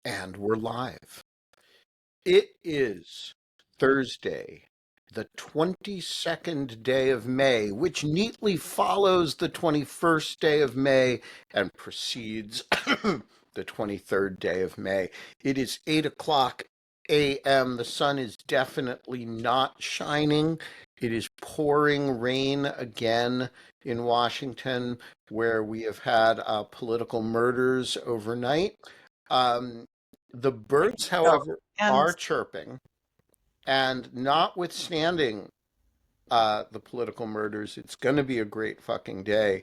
And we're live. It is Thursday, the 22nd day of May, which neatly follows the 21st day of May and precedes the 23rd day of May. It is 8 o'clock a.m. The sun is definitely not shining. It is pouring rain again in Washington, where we have had political murders overnight. Um, the birds, Oh, however, and are chirping, and notwithstanding the political murders, it's going to be a great fucking day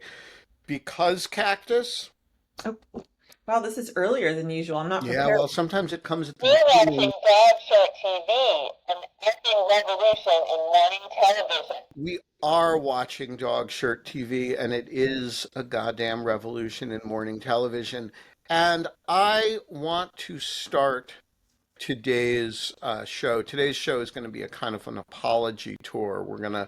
because cactus. oh, wow, this is earlier than usual. I'm not Yeah, prepared. well, sometimes it comes at the We're beginning. watching Dog Shirt TV, an epic revolution in morning television. We are watching Dog Shirt TV, and it is a goddamn revolution in morning television. And I want to start today's show. Today's show is going to be a kind of an apology tour. We're going to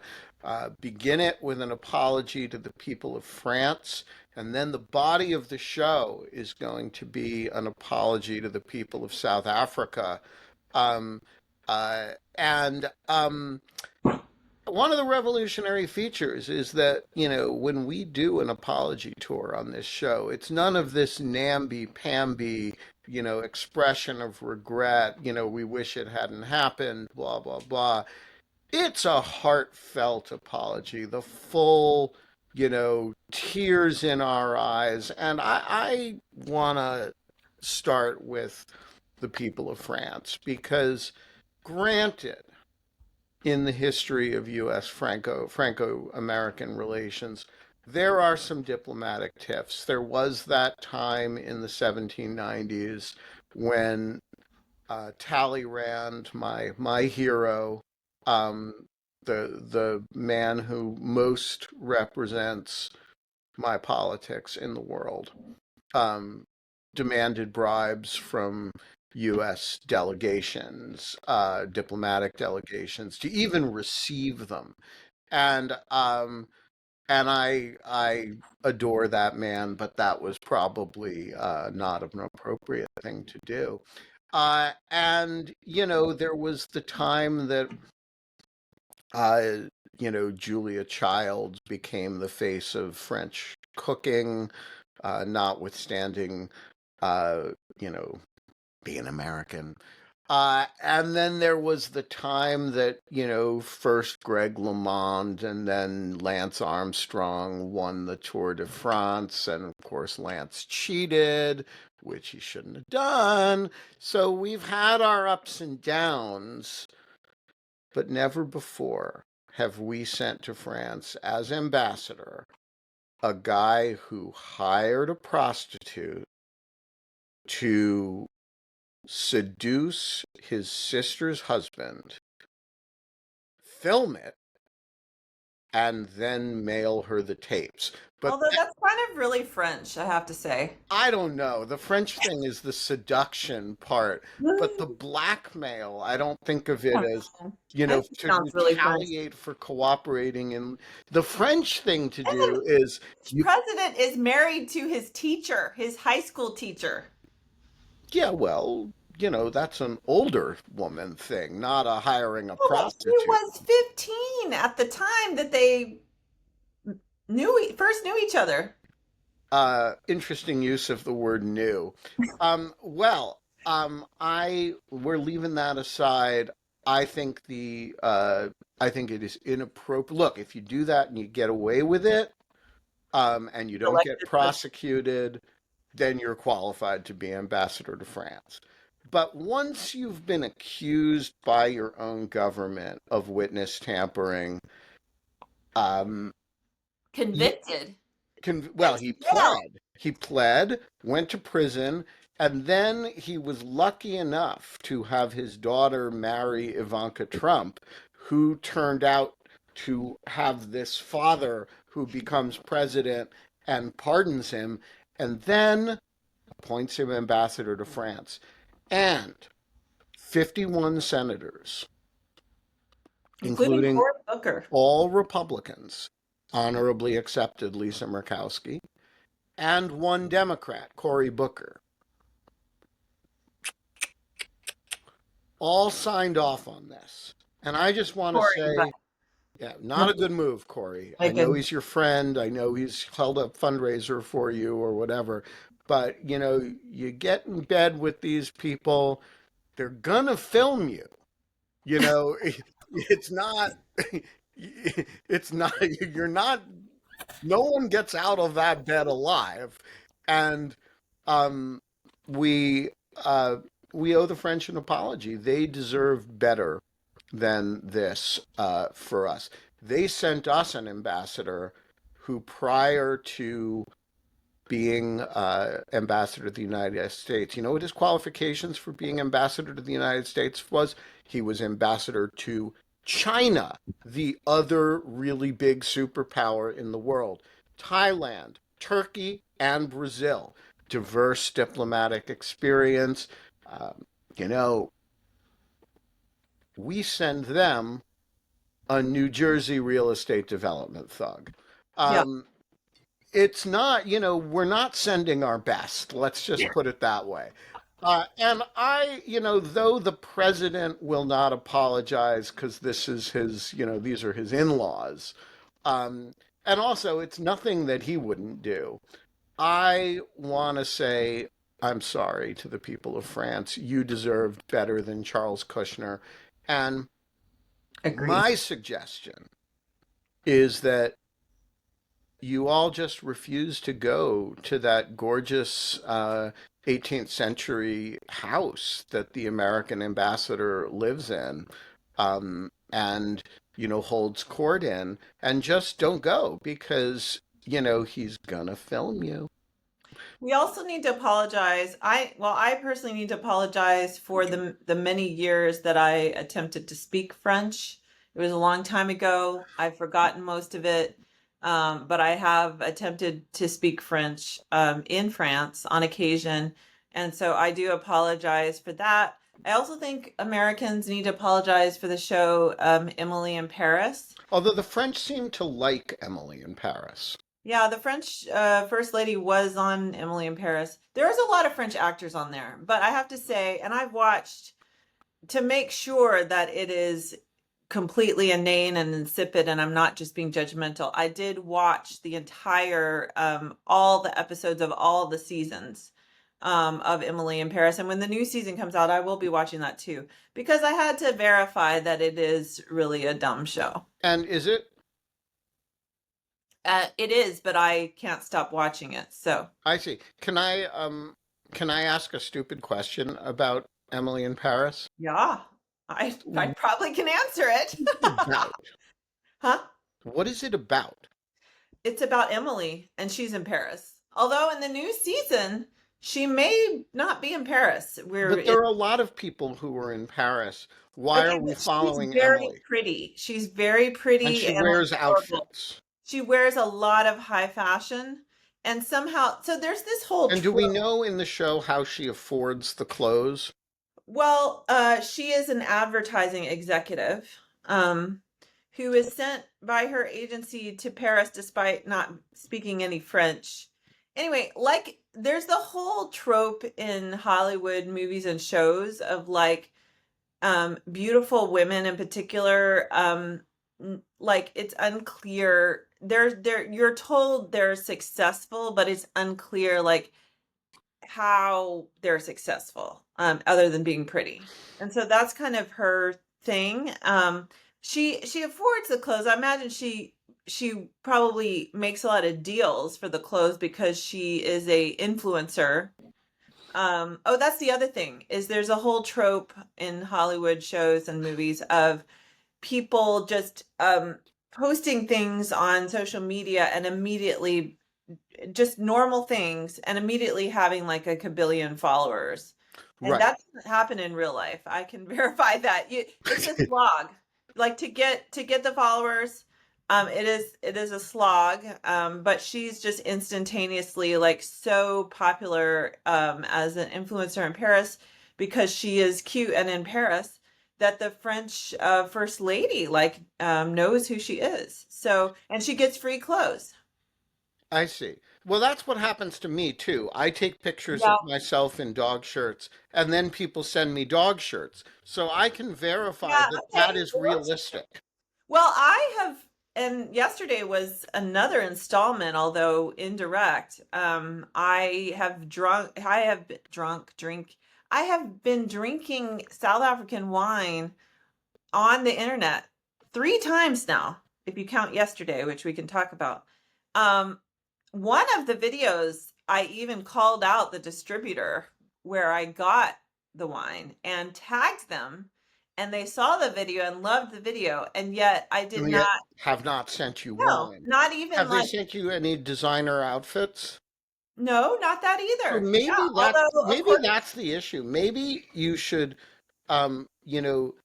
begin it with an apology to the people of France, and then the body of the show is going to be an apology to the people of South Africa. Um, and One of the revolutionary features is that, when we do an apology tour on this show, it's none of this namby-pamby, expression of regret, we wish it hadn't happened, blah, blah, blah. It's a heartfelt apology, the full, tears in our eyes. And I want to start with the people of France because, granted, in the history of U.S. Franco-American relations, there are some diplomatic tiffs. There was that time in the 1790s when Talleyrand, my hero, um, the man who most represents my politics in the world, um, demanded bribes from U.S. delegations, diplomatic delegations, to even receive them. And I adore that man, but that was probably not an appropriate thing to do. There was the time that uh, Julia Childs became the face of French cooking, notwithstanding, uh, you know, being American. And then there was the time that, first Greg LeMond and then Lance Armstrong won the Tour de France. And of course, Lance cheated, which he shouldn't have done. So we've had our ups and downs, but never before have we sent to France as ambassador a guy who hired a prostitute to seduce his sister's husband, film it, and then mail her the tapes. But Although that's kind of really French, I have to say. I don't know. The French thing is the seduction part, but the blackmail, I don't think of it as, That to sounds really French. retaliate for cooperating. And the French thing to And do the is you, president is married to his teacher, his high school teacher. yeah, well, that's an older woman thing, not a hiring a Well, but he prostitute. was 15 at the time that they first knew each other. Interesting use of the word new. We're leaving that aside. I think I think it is inappropriate. Look, if you do that and you get away with it, and you don't get Elected president. prosecuted, then you're qualified to be ambassador to France. But once you've been accused by your own government of witness tampering, um, you, Convicted. well, Went to he jail. pled. He pled, went to prison, and then he was lucky enough to have his daughter marry Ivanka Trump, who turned out to have this father who becomes president and pardons him, and then appoints him ambassador to France. And 51 senators, Including including Cory Booker. all Republicans, honorably accepted Lisa Murkowski, and one Democrat, Cory Booker. all signed off on this. And I just want to Corey, but say, yeah, not a good move, Corey. I like know a he's your friend. I know he's held a fundraiser for you or whatever. But, you get in bed with these people, they're gonna film you. You know, it's not, it's not, you're not, no one gets out of that bed alive. And um, we, uh, we owe the French an apology. They deserve better than this for us. They sent us an ambassador who, prior to being ambassador to the United States, you know what his qualifications for being ambassador to the United States was? He was ambassador to China, the other really big superpower in the world, Thailand, Turkey, and Brazil. Diverse diplomatic experience. Um, you know, we send them a New Jersey real estate development thug. yeah. Um, it's not, we're not sending our best. Let's just put it that way. And though the president will not apologize because this is his, these are his in laws. And also, it's nothing that he wouldn't do. I want to say, I'm sorry to the people of France. You deserved better than Charles Kushner. And Agreed. my suggestion is that you all just refuse to go to that gorgeous 18th century house that the American ambassador lives in, and, holds court in, and just don't go because, he's gonna film you. We also need to apologize. I personally need to apologize for the many years that I attempted to speak French. It was a long time ago. I've forgotten most of it. But I have attempted to speak French in France on occasion. And so I do apologize for that. I also think Americans need to apologize for the show Emily in Paris. Although the French seem to like Emily in Paris. Yeah, the French First Lady was on Emily in Paris. There's a lot of French actors on there, but I have to say, and I've watched to make sure that it is completely inane and insipid and I'm not just being judgmental. I did watch the entire all the episodes of all the seasons of Emily in Paris, and when the new season comes out I will be watching that too because I had to verify that it is really a dumb show. And is it? It is, but I can't stop watching it. So I see. Can I ask a stupid question about Emily in Paris? yeah, I probably can answer it. About. Huh? What is it about? It's about Emily and she's in Paris. Although in the new season, she may not be in Paris. But there are a lot of people who are in Paris. Why Okay, are we but she's following very Emily? pretty. She's very And pretty she and wears adorable. outfits. She wears a lot of high fashion and somehow so there's this whole And do we trope. know in the show how she affords the clothes? Well, she is an advertising executive who is sent by her agency to Paris despite not speaking any French. Anyway, like there's the whole trope in Hollywood movies and shows of like beautiful women in particular like it's unclear they're you're told they're successful but it's unclear like how they're successful other than being pretty, and so that's kind of her thing. She affords the clothes. I imagine she probably makes a lot of deals for the clothes because she is a influencer. Oh, that's the other thing is there's a whole trope in Hollywood shows and movies of people just posting things on social media and immediately just normal things and immediately having like a kabillion followers. And Right. that doesn't happen in real life. I can verify that. It's a slog. Like to get the followers, it is a slog. But she's just instantaneously like so popular as an influencer in Paris because she is cute and in Paris that the French first lady knows who she is. So and she gets free clothes. I see. Well, that's what happens to me too. I take pictures Yeah. of myself in dog shirts, and then people send me dog shirts. So I can verify Yeah, that okay. that is Well, realistic. well, I have, and yesterday was another installment, although indirect. I have been drinking South African wine on the internet 3 times now, if you count yesterday, which we can talk about. Um, One of the videos, I even called out the distributor where I got the wine and tagged them, and they saw the video and loved the video, and yet I did And not yet have not sent you know, wine. not even Have they like, sent you any designer outfits? no, not that So either. Yeah, maybe although of course, that's the issue. Maybe you should, you know,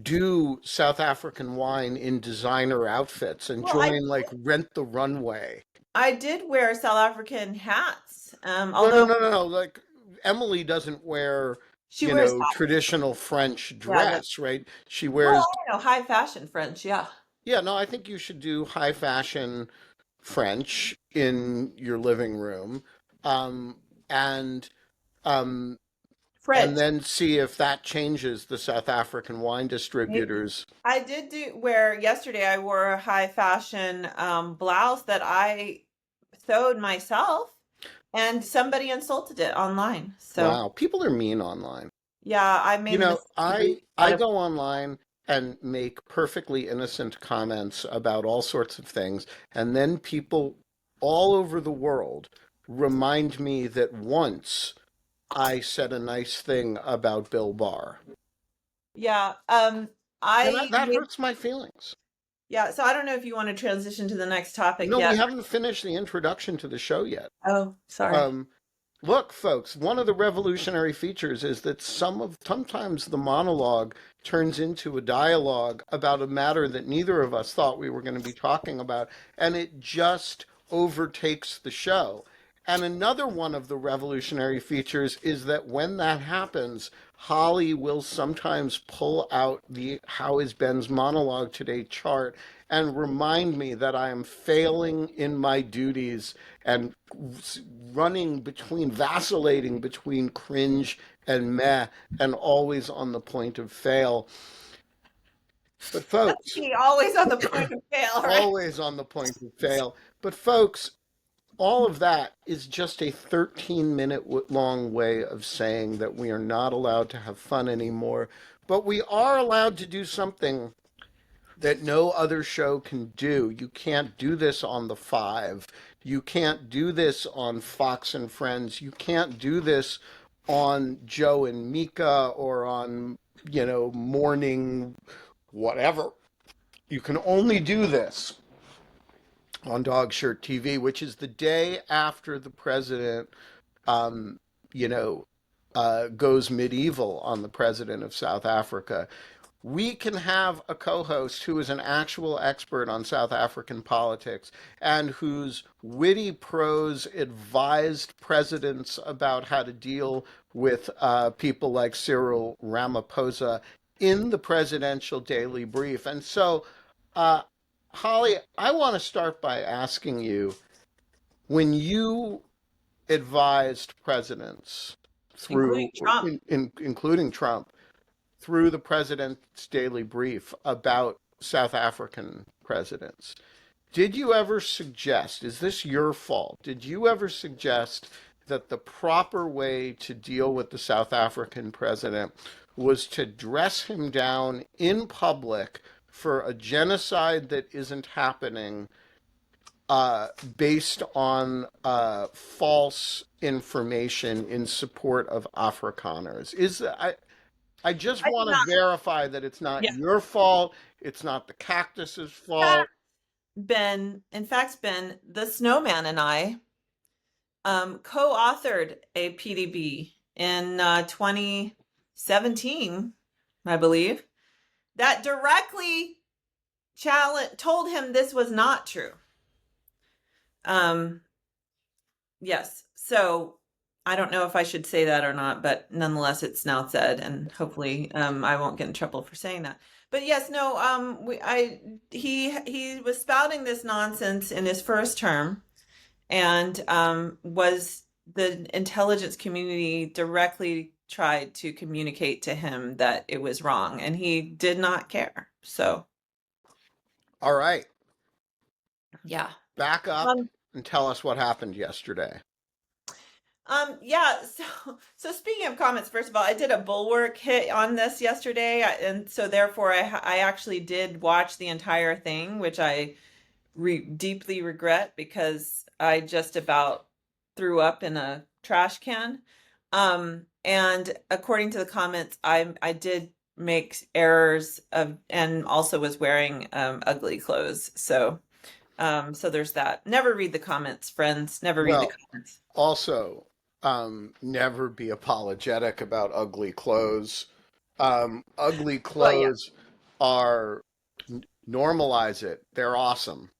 do South African wine in designer outfits and well, I join like Rent the Runway. I did wear South African hats, No, no, although no, no, no. Like Emily doesn't wear, she wears hats. traditional French Yeah, yeah. dress, right? She Well, wears, I don't know, high fashion French, yeah. yeah, no, I think you should do high fashion French in your living room. Um, and um, and French. then see if that changes the South African wine Maybe. distributors. I did do where yesterday I wore a high fashion blouse that I sewed myself, and somebody insulted it online. So Wow, people are mean online. yeah, I made the mistake I out of go online and make perfectly innocent comments about all sorts of things, and then people all over the world remind me that once I said a nice thing about Bill Barr. yeah. And I that made, hurts my feelings. yeah. So I don't know if you want to transition to the next topic No, we yet. haven't finished the introduction to the show yet. Oh, sorry. Um, Look, folks, one of the revolutionary features is that sometimes the monologue turns into a dialogue about a matter that neither of us thought we were going to be talking about, and it just overtakes the show. And another one of the revolutionary features is that when that happens, Holly will sometimes pull out the How is Ben's monologue today chart and remind me that I am failing in my duties and vacillating between cringe and meh, and always on the point of fail. But That's folks, me, always on the point of fail, right? always on the point of fail. But folks, all of that is just a 13-minute long way of saying that we are not allowed to have fun anymore, but we are allowed to do something that no other show can do. You can't do this on the Five. You can't do this on Fox and Friends. You can't do this on Joe and Mika or on, morning whatever. You can only do this on Dog Shirt TV, which is the day after the president, um, you know, goes medieval on the president of South Africa. We can have a co-host who is an actual expert on South African politics and whose witty prose advised presidents about how to deal with people like Cyril Ramaphosa in the presidential daily brief. And so, uh, Holly, I want to start by asking you, when you advised presidents Including through, Trump. including Trump, through the president's daily brief about South African presidents. Did you ever suggest, is this your fault? Did you ever suggest that the proper way to deal with the South African president was to dress him down in public for a genocide that isn't happening, uh, based on false information in support of Afrikaners? I just I did want to not. verify that it's not Yeah. your fault. It's not the cactus's Fact, fault. in fact, Ben, the snowman and I co-authored a PDB in 2017, I believe, that directly told him this was not true. Yes. So I don't know if I should say that or not, but nonetheless, it's now said, and hopefully, I won't get in trouble for saying that. But yes, no, he was spouting this nonsense in his first term, and was the intelligence community directly tried to communicate to him that it was wrong, and he did not care. So, All right, yeah. back up Um, and tell us what happened yesterday. yeah, so speaking of comments, first of all, I did a Bulwark hit on this yesterday, and so therefore I actually did watch the entire thing, which I deeply regret because I just about threw up in a trash can. And according to the comments, I did make errors of and also was wearing ugly clothes. So there's that. Never read the comments, friends. Never read the Well, comments. also, never be apologetic about ugly clothes. Ugly Well, yeah. clothes are normalize it. They're awesome.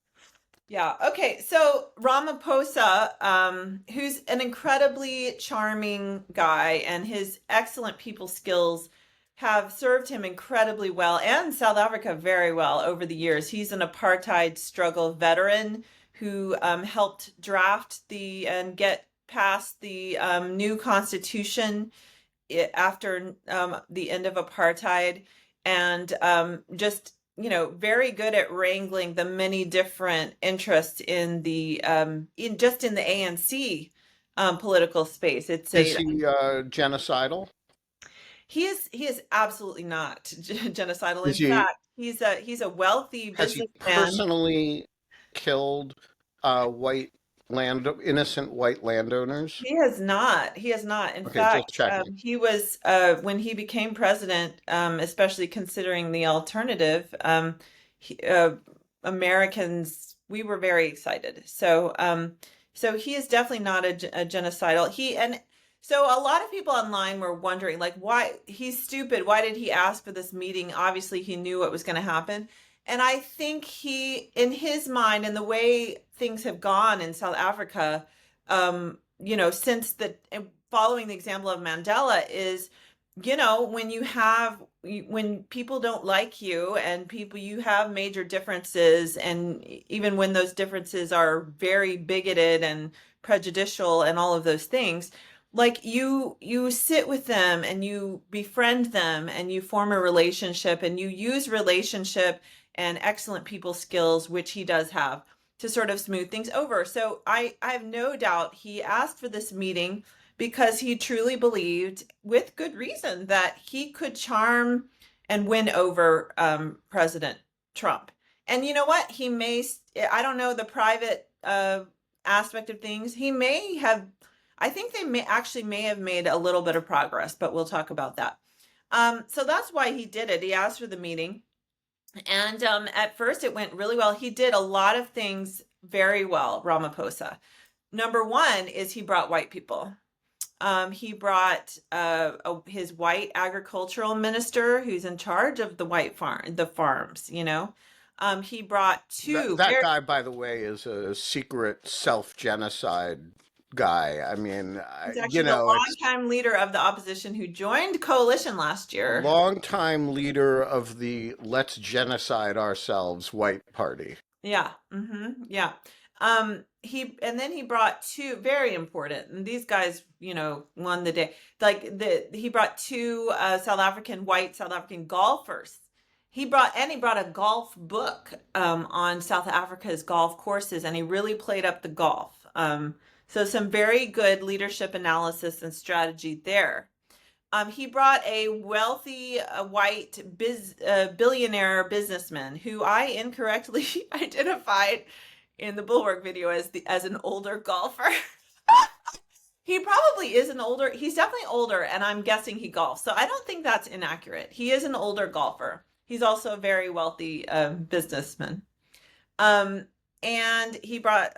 Yeah. Okay. So Ramaphosa, who's an incredibly charming guy, and his excellent people skills have served him incredibly well and South Africa very well over the years. He's an apartheid struggle veteran who helped draft the and get past the new constitution after the end of apartheid, and just very good at wrangling the many different interests in the in the ANC political space. It's Is a he genocidal? he is absolutely not genocidal. In Is he fact, he's a wealthy has he businessman. personally killed white innocent white landowners? He has not. He has not. In Okay, just fact, checking. he was when he became president, especially considering the alternative. He, Americans, we were very excited. So he is definitely not a genocidal. So a lot of people online were wondering, like, why he's stupid. Why did he ask for this meeting? Obviously, he knew what was going to happen. And I think in his mind, and the way things have gone in South Africa, since following the example of Mandela is, when people don't like you and people you have major differences, and even when those differences are very bigoted and prejudicial and all of those things, like you sit with them and you befriend them and you form a relationship and you use relationship and excellent people skills, which he does have, to sort of smooth things over. So I have no doubt he asked for this meeting because he truly believed, with good reason, that he could charm and win over President Trump. And you know what? I don't know the private aspect of things. He may have, I think they may have made a little bit of progress, but we'll talk about that. So that's why he did it. He asked for the meeting. And at first, it went really well. He did a lot of things very well, Ramaphosa. Number one is he brought white people. He brought his white agricultural minister, who's in charge of the farms. He brought That two that very guy, by the way, is a secret self-genocide guy. I mean, He's actually the it's longtime leader of the opposition who joined coalition last year. longtime leader of the Let's Genocide Ourselves white party. Yeah. Yeah. He brought two very important, and these guys, won the day. He brought two white South African golfers. He brought a golf book on South Africa's golf courses, and he really played up the golf. So some very good leadership analysis and strategy there. He brought a wealthy white billionaire businessman who I incorrectly identified in the Bulwark video as an older golfer. He probably is he's definitely older, and I'm guessing he golfs. So I don't think that's inaccurate. He is an older golfer. He's also a very wealthy businessman. And he brought,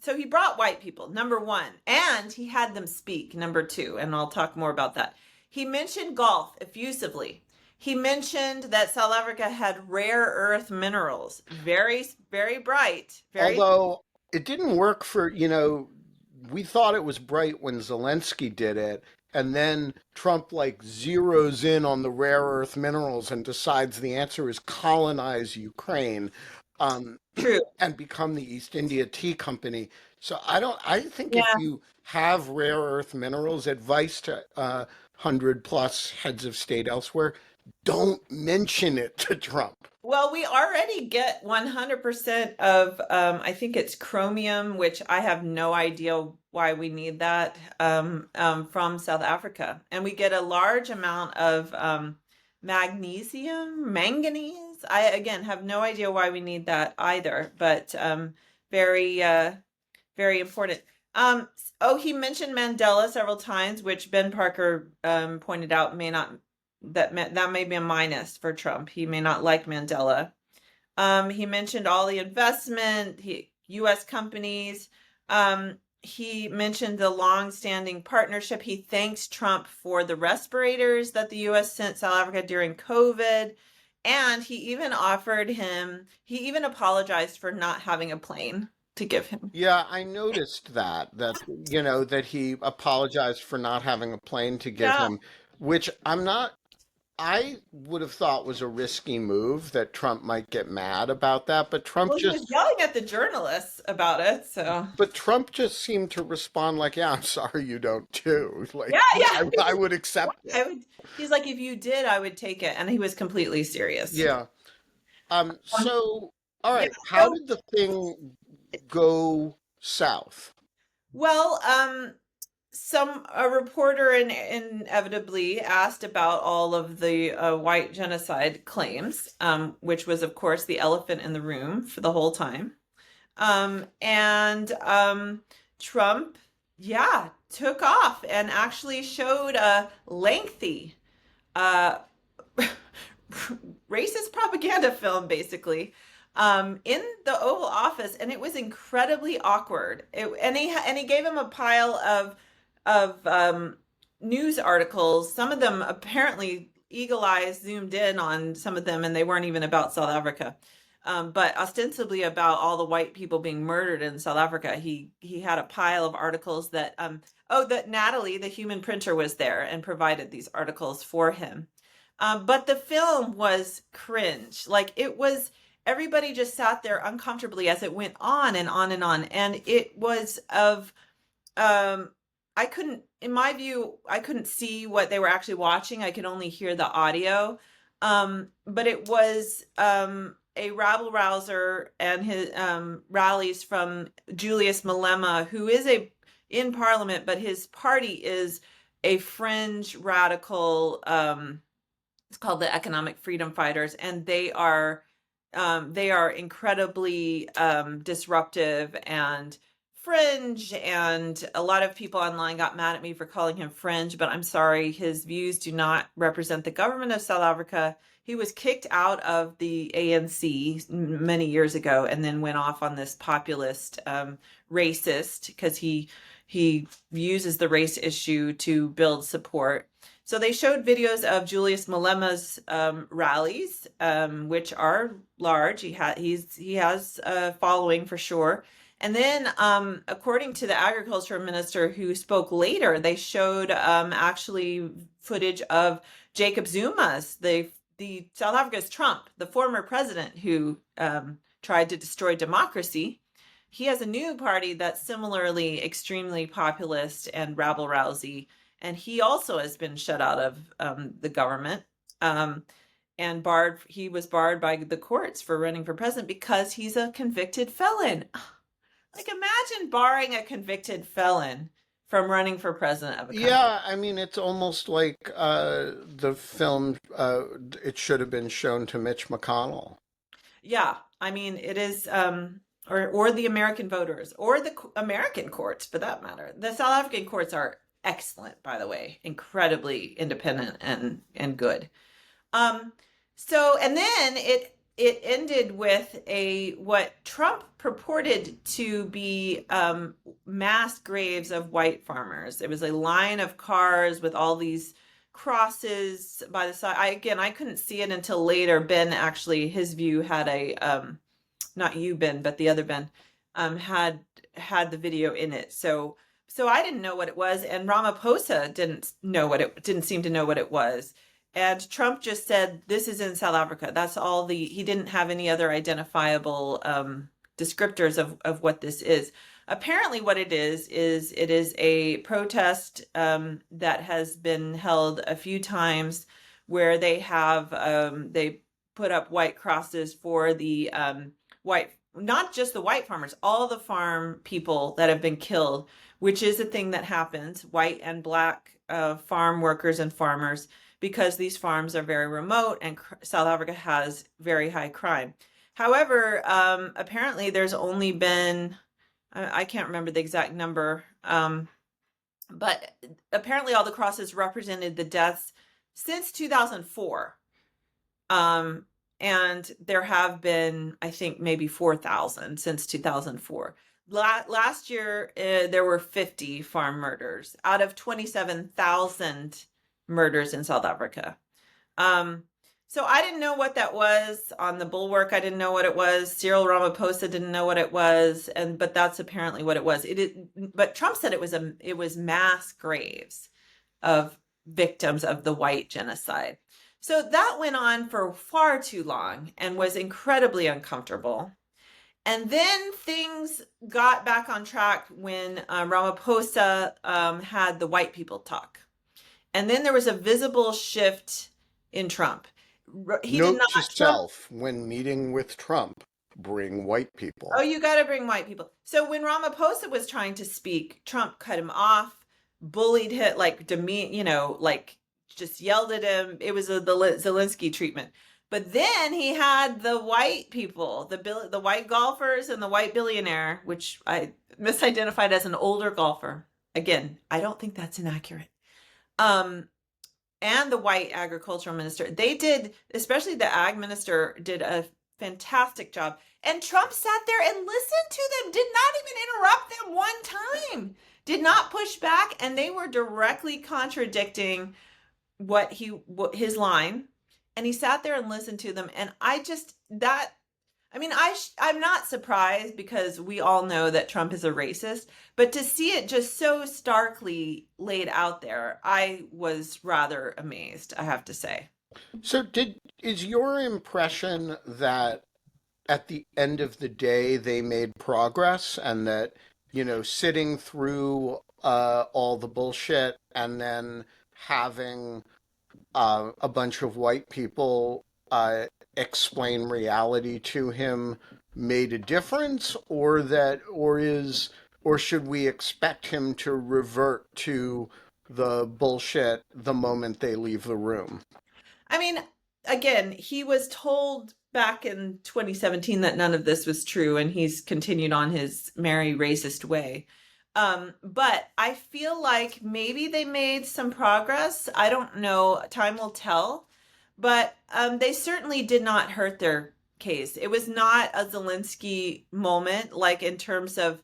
so he brought white people, number one, and he had them speak, number two, and I'll talk more about that. He mentioned golf effusively. He mentioned that South Africa had rare earth minerals, very, very bright, very. Although it didn't work we thought it was bright when Zelensky did it, and then Trump like zeroes in on the rare earth minerals and decides the answer is colonize Ukraine. True. and become the East India Tea Company. So I think if Yeah. you have rare earth minerals, advice to 100 plus heads of state elsewhere, don't mention it to Trump. Well, we already get 100% of, I think it's chromium, which I have no idea why we need that, from South Africa. And we get a large amount of magnesium, manganese. I, again, have no idea why we need that either, but very, very important. Oh, he mentioned Mandela several times, which Ben Parker pointed out may not that may be a minus for Trump. He may not like Mandela. He mentioned all the investment, U.S. companies. He mentioned the long-standing partnership. He thanks Trump for the respirators that the U.S. sent South Africa during COVID. And he even apologized for not having a plane to give him. Yeah, I noticed that he apologized for not having a plane to give Yeah. him, which I would have thought was a risky move that Trump might get mad about that, Well, he was yelling at the journalists about it, so. but Trump just seemed to respond like, "Yeah, I'm sorry you don't too." Like, Yeah, yeah. I would accept it. He's like, if you did, I would take it. And he was completely serious. Yeah. So, all Yeah. right, how did the thing go south? Well, a reporter inevitably asked about all of the white genocide claims, which was, of course, the elephant in the room for the whole time. And Trump, yeah, took off and actually showed a lengthy uh, racist propaganda film, basically, in the Oval Office, and it was incredibly awkward. And he gave him a pile of news articles. Some of them apparently eagle eyes zoomed in on some of them, and they weren't even about South Africa. But ostensibly about all the white people being murdered in South Africa. He had a pile of articles that that Natalie, the human printer, was there and provided these articles for him. But the film was cringe. Like, it was, everybody just sat there uncomfortably as it went on and on and on. And it was I couldn't, in my view, I couldn't see what they were actually watching. I could only hear the audio. But it was a rabble rouser and his rallies from Julius Malema, who is in Parliament, but his party is a fringe radical. It's called the Economic Freedom Fighters, and they are incredibly disruptive and fringe. And a lot of people online got mad at me for calling him fringe, but I'm sorry, his views do not represent the government of South Africa. He was kicked out of the ANC many years ago and then went off on this populist racist, because he uses the race issue to build support. So they showed videos of Julius Malema's rallies, which are large. He has a following for sure. And then, according to the agriculture minister who spoke later, they showed actually footage of Jacob Zuma's, the South Africa's Trump, the former president who tried to destroy democracy. He has a new party that's similarly extremely populist and rabble-rousy, and he also has been shut out of the government and barred. He was barred by the courts for running for president because he's a convicted felon. Like, imagine barring a convicted felon from running for president of a country. Yeah, I mean, it's almost like the film, it should have been shown to Mitch McConnell. Yeah, I mean, it is, or the American voters, or the American courts for that matter. The South African courts are excellent, by the way, incredibly independent and good. So, and then it ended with what Trump purported to be mass graves of white farmers. It was a line of cars with all these crosses by the side. I couldn't see it until later. Ben, actually, his view had not you, Ben, but the other Ben, had the video in it. So I didn't know what it was, and Ramaphosa didn't seem to know what it was. And Trump just said, this is in South Africa. That's all he didn't have any other identifiable descriptors of what this is. Apparently what it is it is a protest that has been held a few times where they have, they put up white crosses for the white, not just the white farmers, all the farm people that have been killed, which is a thing that happens, white and black farm workers and farmers, because these farms are very remote and South Africa has very high crime. However, apparently there's only been, I can't remember the exact number, but apparently all the crosses represented the deaths since 2004. And there have been, I think, maybe 4,000 since 2004. Last year, there were 50 farm murders out of 27,000 murders in South Africa. So I didn't know what that was on the bulwark. I didn't know what it was. Cyril Ramaphosa didn't know what it was, but that's apparently what it was. But Trump said it was mass graves of victims of the white genocide. So that went on for far too long and was incredibly uncomfortable. And then things got back on track when Ramaphosa had the white people talk. And then there was a visible shift in Trump. Note to self, when meeting with Trump, bring white people. Oh, you got to bring white people. So when Ramaphosa was trying to speak, Trump cut him off, bullied him, like just yelled at him. It was the Zelensky treatment. But then he had the white people, the white golfers and the white billionaire, which I misidentified as an older golfer. Again, I don't think that's inaccurate. And the white agricultural minister. They did, especially the ag minister, did a fantastic job. And Trump sat there and listened to them, did not even interrupt them one time, did not push back, and they were directly contradicting his line. And he sat there and listened to them. And I'm not surprised because we all know that Trump is a racist, but to see it just so starkly laid out there, I was rather amazed, I have to say. So is your impression that at the end of the day they made progress and that, sitting through all the bullshit and then having a bunch of white people explain reality to him made a difference, or should we expect him to revert to the bullshit the moment they leave the room? I mean, again, he was told back in 2017 that none of this was true, and he's continued on his merry racist way. But I feel like maybe they made some progress. I don't know. Time will tell. But they certainly did not hurt their case. It was not a Zelensky moment, like in terms of,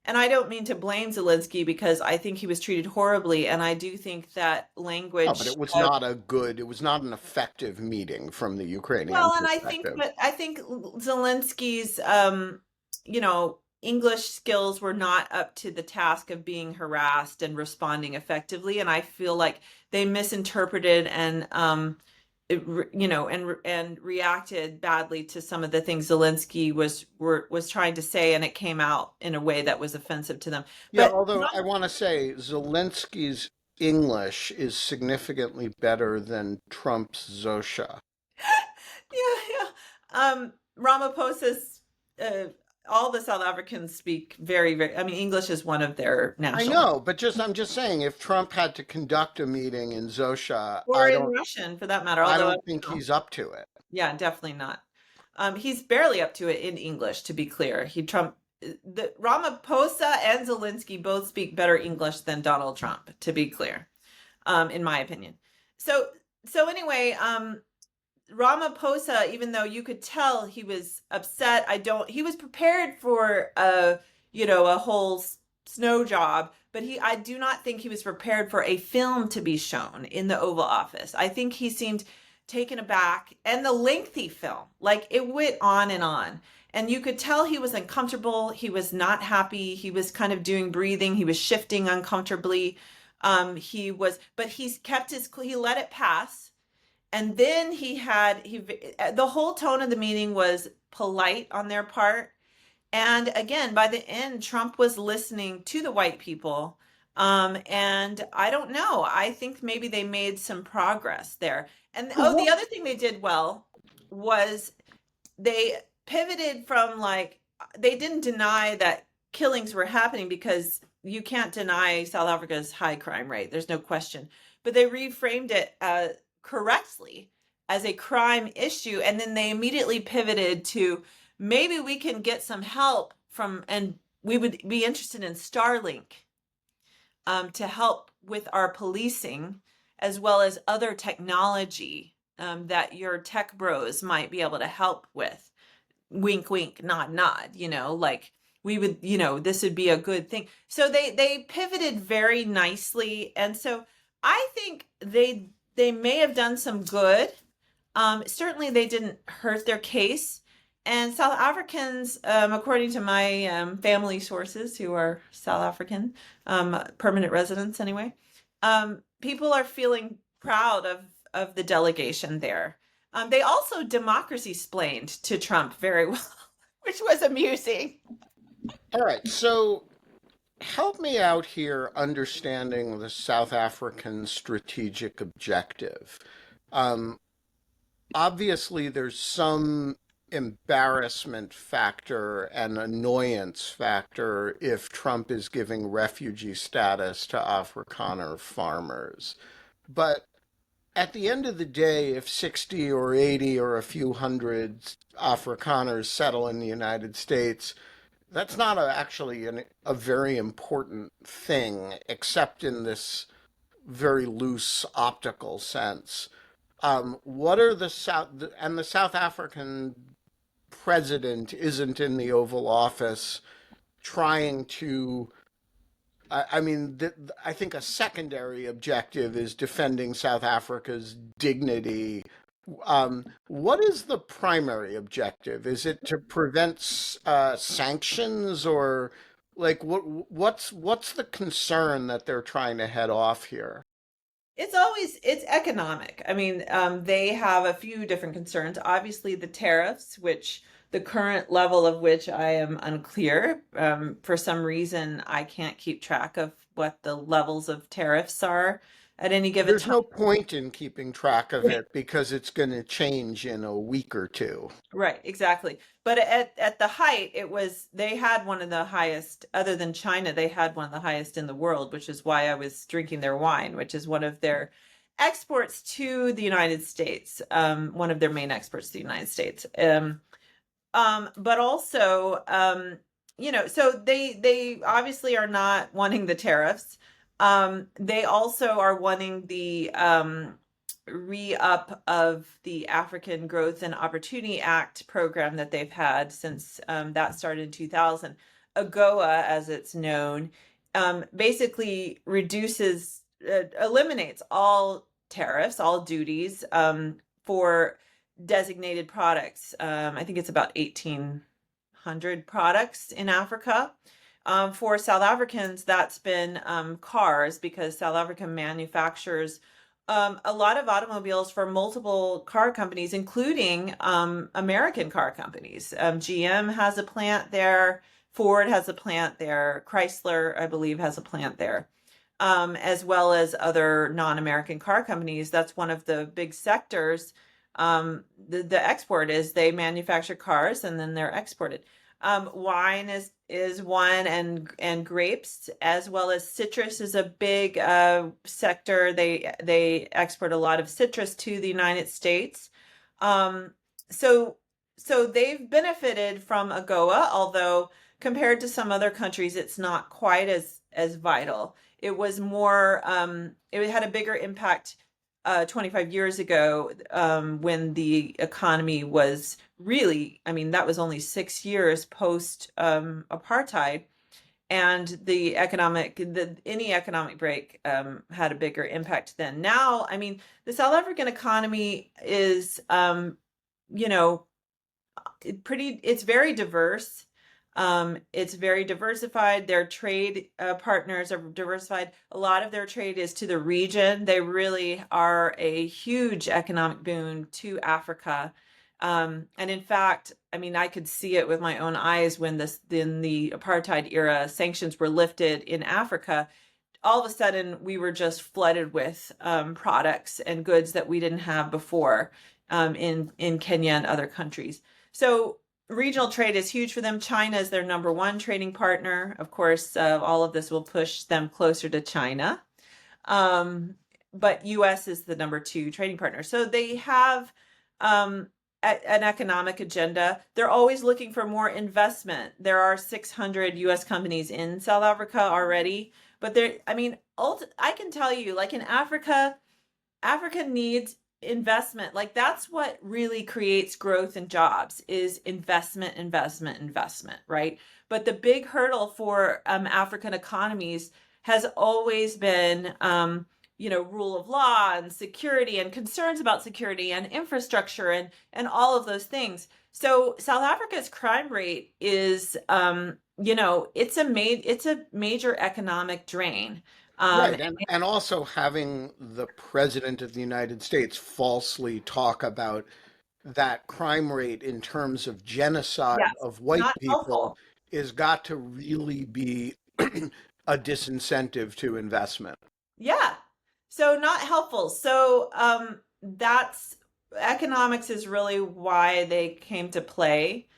and I don't mean to blame Zelensky because I think he was treated horribly. And I do think that language. No, but it was not an effective meeting from the Ukrainian perspective. I think Zelensky's, English skills were not up to the task of being harassed and responding effectively. And I feel like they misinterpreted and, and reacted badly to some of the things Zelensky was trying to say, and it came out in a way that was offensive to them. Yeah, although I want to say Zelensky's English is significantly better than Trump's Zosha. Yeah. Ramaphosa's, all the South Africans speak very, very, English is one of their national. I know, but I'm just saying, if Trump had to conduct a meeting in Zosha, or in Russian for that matter, I don't think he's up to it. Yeah, definitely not. He's barely up to it in English, to be clear. Ramaphosa and Zelensky both speak better English than Donald Trump, to be clear, in my opinion. So anyway, Ramaphosa, even though you could tell he was upset, he was prepared for a whole snow job, but I do not think he was prepared for a film to be shown in the Oval Office. I think he seemed taken aback, and the lengthy film, like it went on, and you could tell he was uncomfortable. He was not happy. He was kind of doing breathing. He was shifting uncomfortably. But he let it pass. And then the whole tone of the meeting was polite on their part. And again, by the end, Trump was listening to the white people. And I don't know. I think maybe they made some progress there. And So oh, the what? other thing they did well was they pivoted from they didn't deny that killings were happening, because you can't deny South Africa's high crime rate. There's no question. But they reframed it correctly as a crime issue. And then they immediately pivoted to, maybe we can get some help from, and we would be interested in Starlink to help with our policing, as well as other technology that your tech bros might be able to help with. Wink, wink, nod, nod, like we would, this would be a good thing. So they pivoted very nicely. And so I think they may have done some good. Certainly they didn't hurt their case. And South Africans, according to my family sources who are South African, permanent residents anyway, people are feeling proud of the delegation there. They also democracy-splained to Trump very well, which was amusing. All right. So help me out here understanding the South African strategic objective. Um, Obviously, there's some embarrassment factor and annoyance factor if Trump is giving refugee status to Afrikaner farmers. But at the end of the day, if 60 or 80 or a few hundred Afrikaners settle in the United States, that's not actually a very important thing, except in this very loose optical sense. What are the South African president isn't in the Oval Office trying to, I mean, I think a secondary objective is defending South Africa's dignity. What is the primary objective? Is it to prevent sanctions, or like what's the concern that they're trying to head off here? It's economic. I mean, they have a few different concerns. Obviously, the tariffs, which the current level of which I am unclear. For some reason, I can't keep track of what the levels of tariffs are at any given There's time. no point in keeping track of it because it's going to change in a week or two. Right, exactly. But at the height, they had one of the highest, other than China, they had one of the highest in the world, which is why I was drinking their wine, which is one of their exports to the United States, one of their main exports to the United States. But also, so they obviously are not wanting the tariffs. They also are wanting the re-up of the African Growth and Opportunity Act program that they've had since that started in 2000. AGOA, as it's known, basically eliminates all tariffs, all duties for designated products. I think it's about 1,800 products in Africa. For South Africans, that's been cars, because South Africa manufactures a lot of automobiles for multiple car companies, including American car companies. GM has a plant there. Ford has a plant there. Chrysler, I believe, has a plant there. As well as other non-American car companies. That's one of the big sectors. The export is they manufacture cars and then they're exported. Wine is one, and grapes, as well as citrus is a big sector. They export a lot of citrus to the United States. So they've benefited from AGOA, although compared to some other countries, it's not quite as vital. It was more, it had a bigger impact 25 years ago, when the economy was really, I mean, that was only 6 years post apartheid, and any economic break had a bigger impact then. Now, I mean, the South African economy is, it's very diverse. It's very diversified. Their trade partners are diversified. A lot of their trade is to the region. They really are a huge economic boon to Africa. And in fact, I mean, I could see it with my own eyes when in the apartheid era, sanctions were lifted in Africa. All of a sudden, we were just flooded with products and goods that we didn't have before in Kenya and other countries. So regional trade is huge for them. China is their number one trading partner. Of course, all of this will push them closer to China. But US is the number two trading partner. So they have an economic agenda. They're always looking for more investment. There are 600 US companies in South Africa already. But I mean, I can tell you, like in Africa, Africa needs investment. Like that's what really creates growth and jobs is investment, investment, investment, right? But the big hurdle for African economies has always been, rule of law and security and concerns about security and infrastructure and all of those things. So South Africa's crime rate is, it's a major economic drain. Right, and also having the President of the United States falsely talk about that crime rate in terms of genocide Yes, of white not people helpful. is got to really be a disincentive to investment. Yeah. So not helpful. So that's economics is really why they came to play,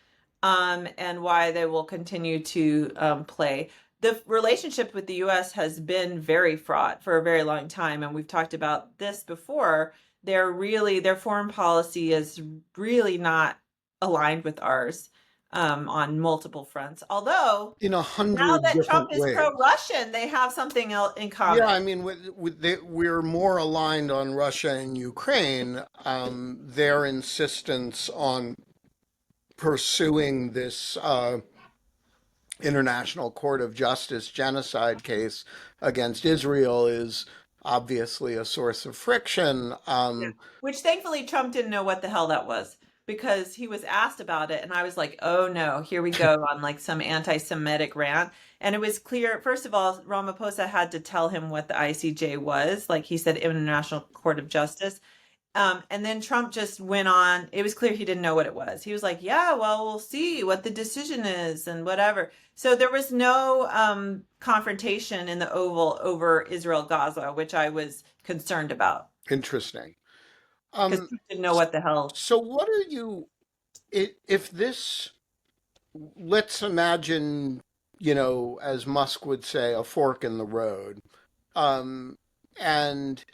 and why they will continue to play. The relationship with the US has been very fraught for a very long time, and we've talked about this before. Their foreign policy is really not aligned with ours on multiple fronts. Although In a now hundred that Trump different is ways. pro-Russian, they have something else in Yeah, common. I mean, we're more aligned on Russia and Ukraine. Their insistence on pursuing this International Court of Justice genocide case against Israel is obviously a source of friction. Yeah. Which thankfully Trump didn't know what the hell that was because he was asked about it and I was like, "Oh no, here we go on like some anti-Semitic rant." And it was clear, first of all, Ramaphosa had to tell him what the ICJ was, like he said International Court of Justice. And then Trump just went on. It was clear he didn't know what it was. He was like, "Yeah, well, we'll see what the decision is and whatever." So there was no confrontation in the Oval over Israel Gaza, which I was concerned about Interesting. because Um, Trump didn't know what the hell. so what are you, if this, let's imagine, as Musk would say, a fork in the road. And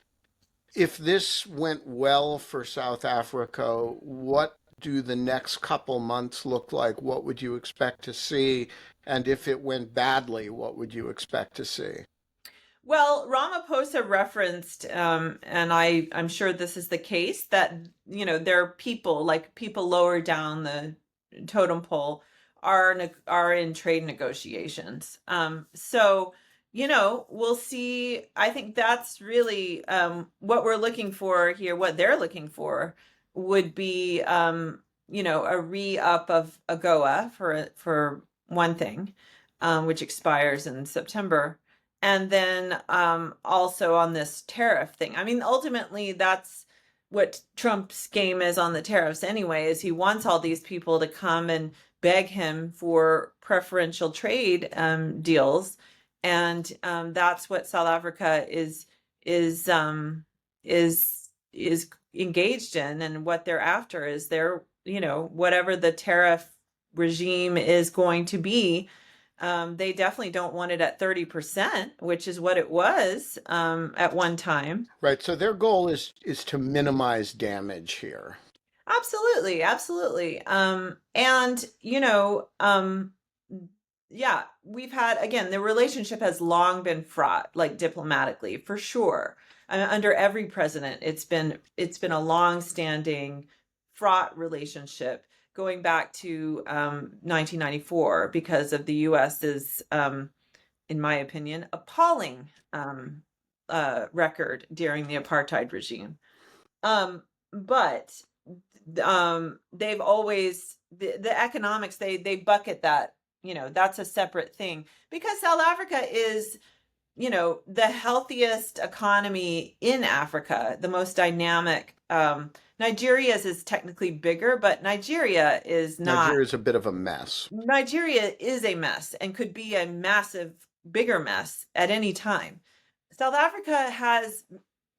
if this went well for South Africa, what do the next couple months look like? What would you expect to see? And if it went badly, what would you expect to see? Well, Ramaphosa referenced, and I'm sure this is the case, that there are people like people lower down the totem pole are in trade negotiations. So we'll see. I think that's really what we're looking for here. What they're looking for would be a re-up of AGOA for one thing, which expires in September. And then also on this tariff thing. I mean, ultimately, that's what Trump's game is on the tariffs anyway, is he wants all these people to come and beg him for preferential trade deals. And that's what South Africa is is engaged in, and what they're after is whatever the tariff regime is going to be. They definitely don't want it at 30%, which is what it was at one time. Right. So their goal is to minimize damage here. Absolutely, absolutely. And yeah, we've had again the relationship has long been fraught, like diplomatically, for sure. Under every president, it's been a long-standing fraught relationship going back to 1994 because of the US's, in my opinion, appalling record during the apartheid regime. But they've always the economics they bucket that that's a separate thing, because South Africa is, the healthiest economy in Africa, the most dynamic. Nigeria's is technically bigger, but Nigeria is not. Nigeria is a bit of a mess. Nigeria is a mess and could be a massive, bigger mess at any time. South Africa has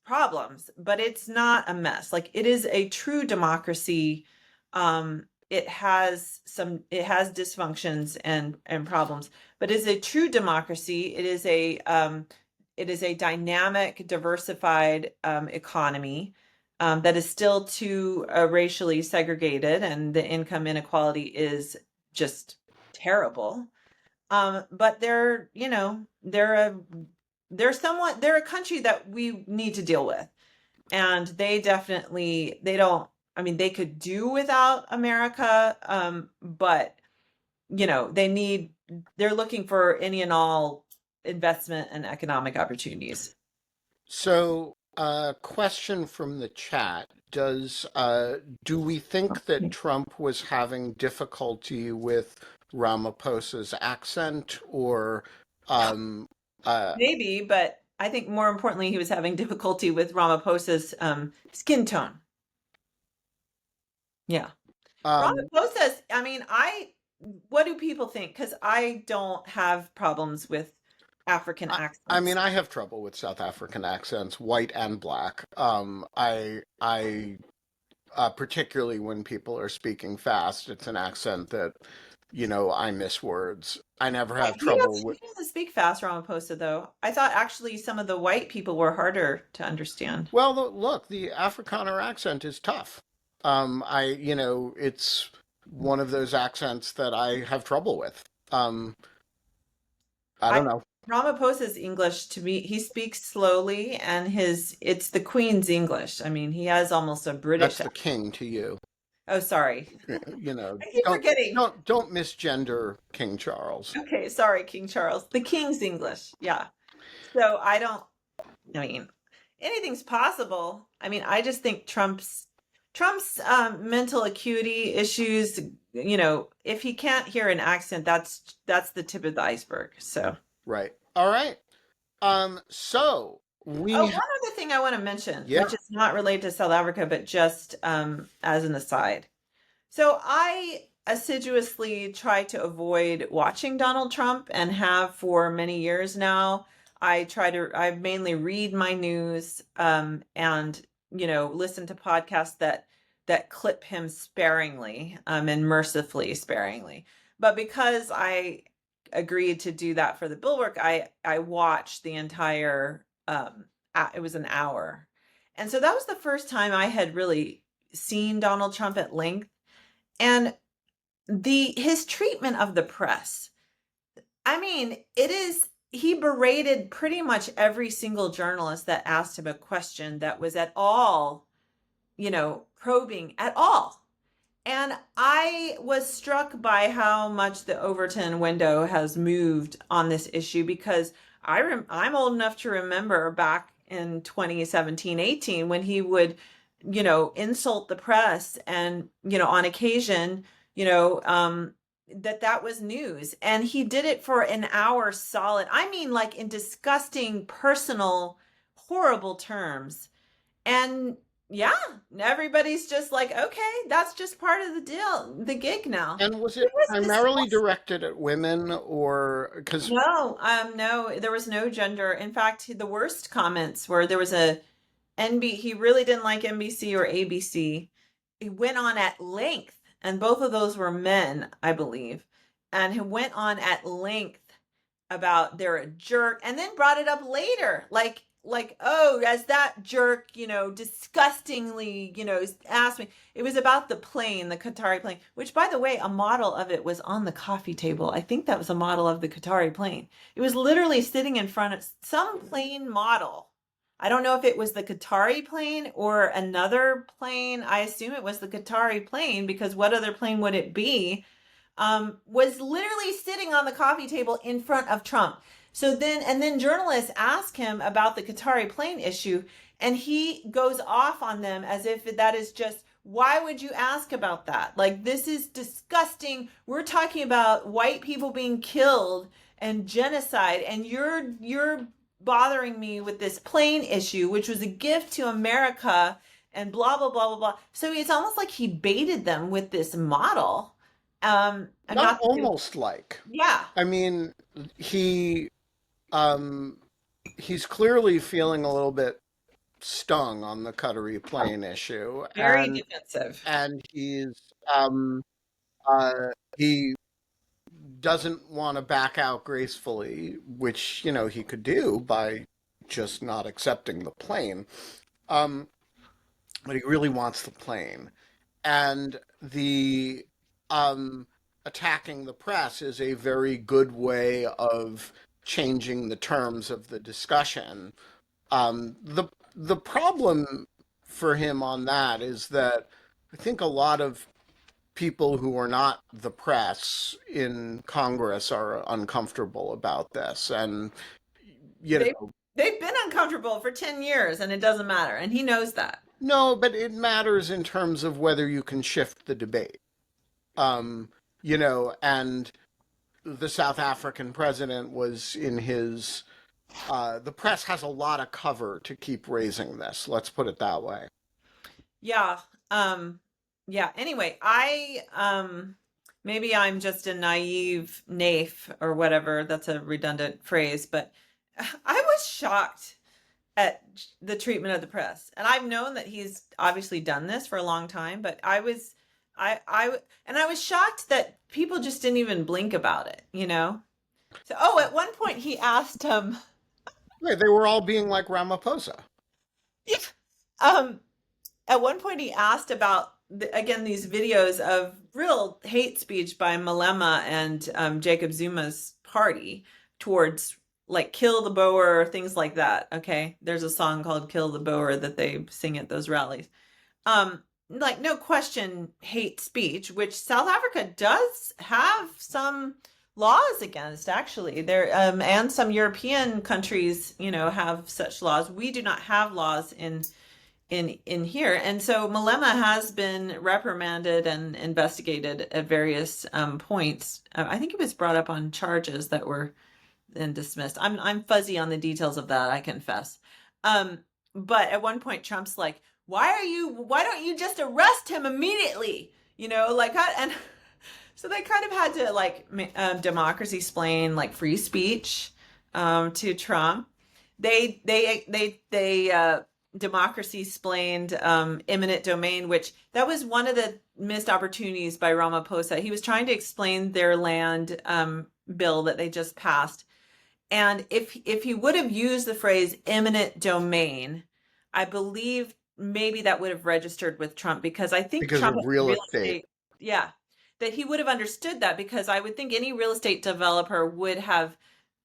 problems, but it's not a mess. Like, it is a true democracy. It has dysfunctions and problems, but it's a true democracy. It is a dynamic, diversified economy that is still too racially segregated, and the income inequality is just terrible. But they're a country that we need to deal with, and they don't. I mean, they could do without America, but they're looking for any and all investment and economic opportunities. So, question from the chat. Do we think that Trump was having difficulty with Ramaphosa's accent, or Maybe, but I think more importantly, he was having difficulty with Ramaphosa's skin tone. Yeah. Ramaphosa's, I mean, what do people think? Because I don't have problems with African accents. I mean, I have trouble with South African accents, white and black. I particularly when people are speaking fast, it's an accent that, I miss words. I never have trouble with. He doesn't speak fast, Ramaphosa, though. I thought actually some of the white people were harder to understand. Well, look, the Afrikaner accent is tough. It's one of those accents that I have trouble with. I don't know. Ramaphosa's English, to me, he speaks slowly, and it's the Queen's English. I mean, he has almost a British. That's the king to you. Oh, sorry. I keep forgetting. Don't misgender King Charles. Okay, sorry, King Charles. The King's English, yeah. So I mean, anything's possible. I mean, I just think Trump's mental acuity issues, if he can't hear an accent, that's the tip of the iceberg. So right. All right. So one other thing I want to mention, which is not related to South Africa, but just as an aside. So I assiduously try to avoid watching Donald Trump, and have for many years now. I mainly read my news and listen to podcasts that clip him sparingly and mercifully sparingly. But because I agreed to do that for the Billwork, I watched the entire. It was an hour, and so that was the first time I had really seen Donald Trump at length, and his treatment of the press. I mean, he berated pretty much every single journalist that asked him a question that was at all, probing at all. And I was struck by how much the Overton window has moved on this issue, because I'm old enough to remember back in 2017-18 when he would, insult the press, and, on occasion, that was news. And he did it for an hour solid. I mean, like, in disgusting, personal, horrible terms. And yeah, everybody's just like, okay, that's just part of the deal, the gig now. And was it primarily directed at women, or because no, there was no gender. In fact, the worst comments were, there was he really didn't like NBC or ABC. He went on at length, and both of those were men, I believe. And he went on at length about they're a jerk, and then brought it up later, like, oh, as that jerk, disgustingly, asked me. It was about the plane, the Qatari plane, which, by the way, a model of it was on the coffee table. I think that was a model of the Qatari plane. It was literally sitting in front of some plane model. I don't know if it was the Qatari plane or another plane. I assume it was the Qatari plane, because what other plane would it be? Was literally sitting on the coffee table in front of Trump. So then journalists ask him about the Qatari plane issue, and he goes off on them as if that is just Why would you ask about that? Like, this is disgusting. We're talking about white people being killed and genocide, and you're bothering me with this plane issue, which was a gift to America, and blah blah blah blah blah. So it's almost like he baited them with this model. And Not not that almost like. yeah, I mean, he um he's clearly feeling a little bit stung on the Qatari plane issue, very defensive. and um uh he doesn't want to back out gracefully, which, he could do by just not accepting the plane. Um, but he really wants the plane. And the attacking the press is a very good way of changing the terms of the discussion. The problem for him on that is that I think a lot of people who are not the press in Congress are uncomfortable about this. And, you They know, they've been uncomfortable for 10 years and it doesn't matter, and he knows that. no, but it matters in terms of whether you can shift the debate. Um, and the South African president was in his, the press has a lot of cover to keep raising this. Let's put it that way. Yeah. Yeah. Anyway, I maybe I'm just a naive naif or whatever. That's a redundant phrase, but I was shocked at the treatment of the press. And I've known that he's obviously done this for a long time, but I was shocked that people just didn't even blink about it, you know? So, oh, at one point he asked Right, they were all being like Ramaphosa. yeah, um at one point he asked about again these videos of real hate speech by Malema and Jacob Zuma's party towards like kill the Boer, things like that. Okay, there's a song called "Kill the Boer" that they sing at those rallies. Like no question, hate speech, which South Africa does have some laws against. Actually, there and some European countries, have such laws. We do not have laws in here. And so Malema has been reprimanded and investigated at various points. I think he was brought up on charges that were then dismissed. I'm fuzzy on the details of that, I confess. But at one point Trump's like, why don't you just arrest him immediately? And so they kind of had to like democracy explain like free speech to Trump. They democracy explained eminent domain, which that was one of the missed opportunities by Ramaphosa. He was trying to explain their land bill that they just passed. And if he would have used the phrase eminent domain, I believe maybe that would have registered with Trump, because I think Because Trump of has real real estate. estate. Yeah, that he would have understood that, because I would think any real estate developer would have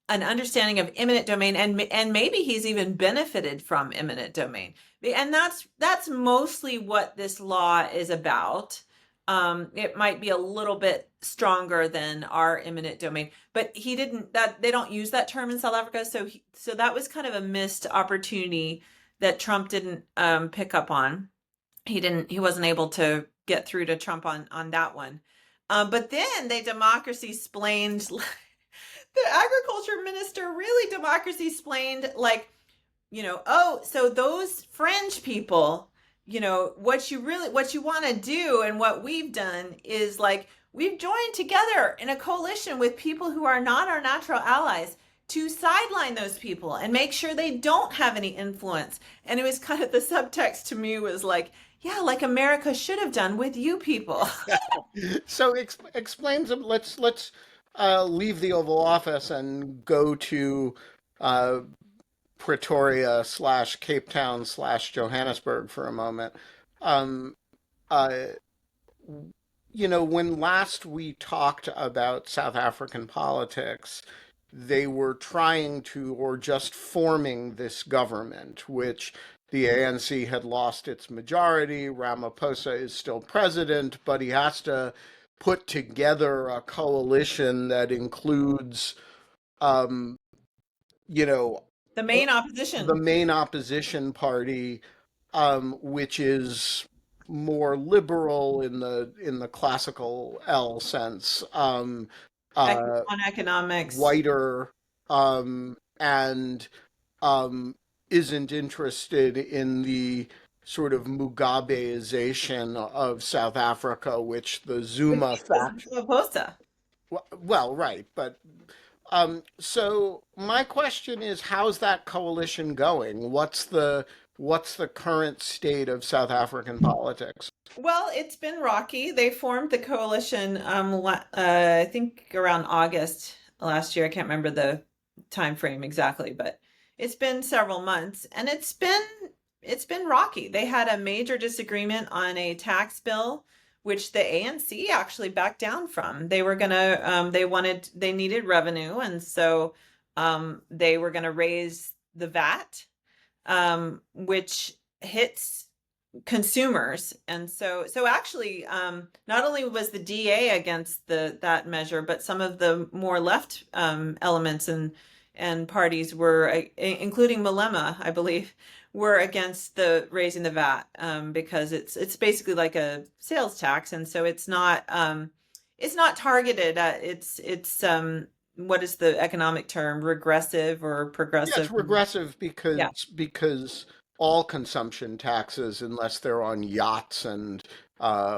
an understanding of eminent domain, and maybe he's even benefited from eminent domain. And that's mostly what this law is about. It might be a little bit stronger than our eminent domain, but they don't use that term in South Africa. So that was kind of a missed opportunity that Trump didn't pick up on. He wasn't able to get through to Trump on that one. But then they democracy explained the agriculture minister really democracy explained, like, oh, so those fringe people, what you want to do, and what we've done is like we've joined together in a coalition with people who are not our natural allies to sideline those people and make sure they don't have any influence. And it was kind of the subtext to me was like, yeah, like America should have done with you people. So explain some. Let's leave the Oval Office and go to uh, Pretoria / Cape Town / Johannesburg for a moment. Um, uh, when last we talked about South African politics, they were trying to, or just forming this government, which the ANC had lost its majority. Ramaphosa is still president, but he has to put together a coalition that includes, um, you know, The main the opposition. main opposition party, which is more liberal in the classical L sense, On economics. whiter, and um, isn't interested in the sort of Mugabeization of South Africa, which the Which Zuma he was faction. Ramaphosa. Well, right, but so my question is, how's that coalition going? What's the current state of South African politics? Well, it's been rocky. They formed the coalition, I think around August last year. I can't remember the time frame exactly, but it's been several months, and it's been rocky. They had a major disagreement on a tax bill, which the ANC actually backed down from. They were gonna, they needed revenue, and so they were gonna raise the VAT, which hits consumers. And so actually, not only was the DA against that measure, but some of the more left elements and parties were, including Malema, I believe, were against the raising the VAT, because it's basically like a sales tax, and so it's not targeted at, it's what is the economic term, regressive or Yeah, it's progressive? regressive Yeah, because all consumption taxes, unless they're on yachts and